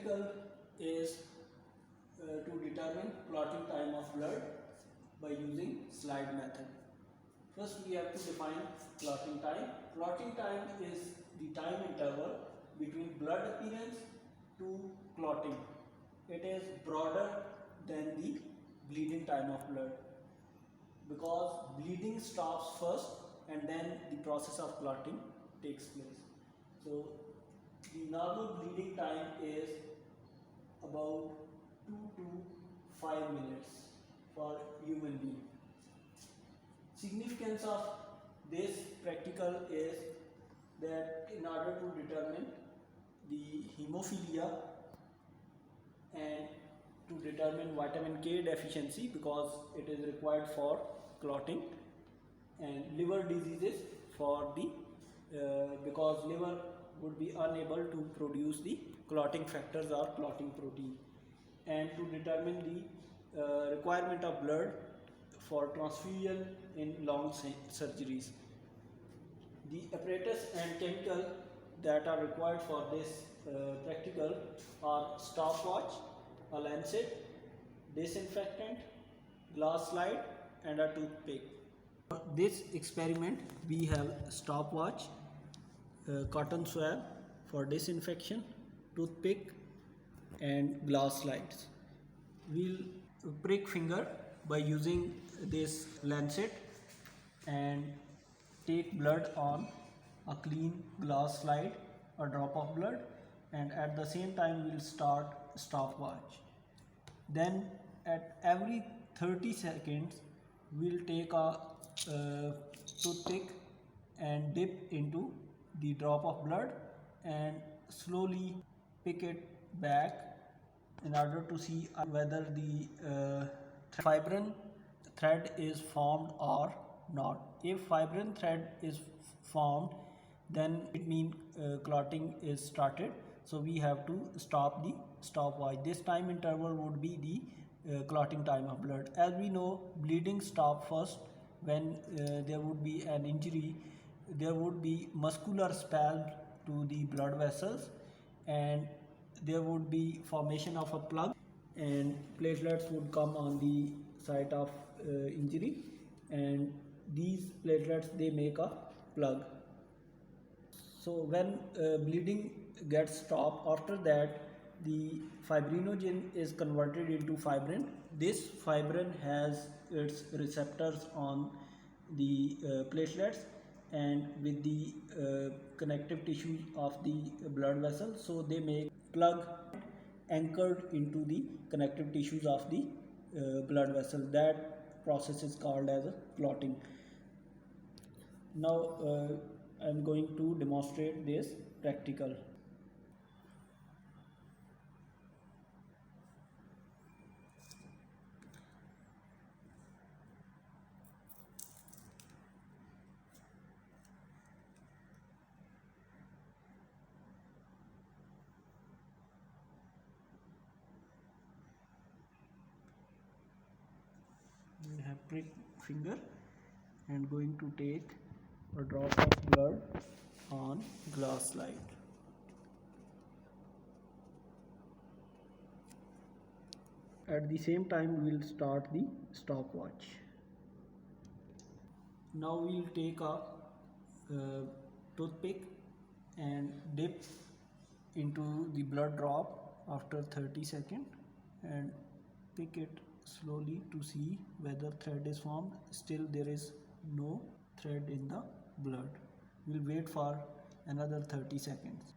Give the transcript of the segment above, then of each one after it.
practical is to determine clotting time of blood by using slide method. First we have to define clotting time. Clotting time is the time interval between blood appearance to clotting. It is broader than the bleeding time of blood because bleeding stops first and then the process of clotting takes place. So the normal bleeding time is about 2 to 5 minutes for human being. Significance of this practical is that in order to determine the hemophilia and to determine vitamin K deficiency because it is required for clotting, and liver diseases for the because liver would be unable to produce the clotting factors or clotting protein, and to determine the requirement of blood for transfusion in long surgeries. The apparatus and chemical that are required for this practical are stopwatch, a lancet, disinfectant, glass slide and a toothpick. For this experiment we have stopwatch, cotton swab for disinfection, toothpick and glass slides. We'll prick finger by using this lancet and take blood on a clean glass slide, a drop of blood, and at the same time we'll start stopwatch. Then at every 30 seconds we'll take a toothpick and dip into the drop of blood and slowly pick it back in order to see whether the fibrin thread is formed or not. If fibrin thread is formed, then it means clotting is started, so we have to stop the stopwatch. This time interval would be the clotting time of blood. As we know, bleeding stops first when there would be an injury. There would be muscular spasm to the blood vessels and there would be formation of a plug and platelets would come on the site of injury, and these platelets they make a plug. So when bleeding gets stopped, after that the fibrinogen is converted into fibrin. This fibrin has its receptors on the platelets and with the connective tissue of the blood vessel, so they make plug anchored into the connective tissues of the blood vessel. That process is called as a clotting. Now I am going to demonstrate this practical. We have prick finger and going to take a drop of blood on glass slide. At the same time we will start the stopwatch. Now we will take a toothpick and dip into the blood drop after 30 seconds and pick it slowly to see whether thread is formed. Still there is no thread in the blood. We'll wait for another 30 seconds.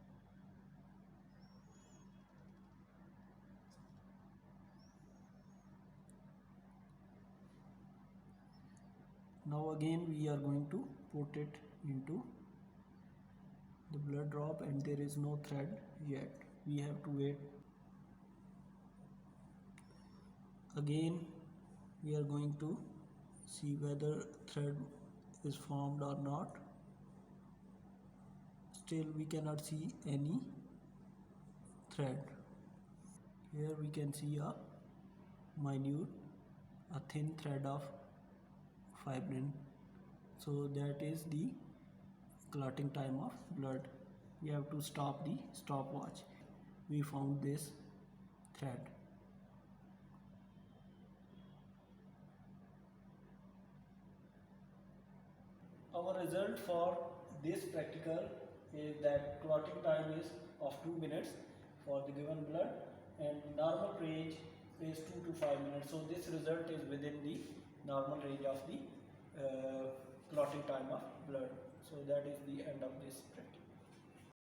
Now again we are going to put it into the blood drop and there is no thread yet. We have to wait. Again we are going to see whether thread is formed or not. Still we cannot see any thread. Here we can see a thin thread of fibrin, so that is the clotting time of blood. We have to stop the stopwatch. we found this thread. Our result for this practical is that clotting time is of 2 minutes for the given blood and normal range is 2 to 5 minutes. So this result is within the normal range of the clotting time of blood. So that is the end of this practical.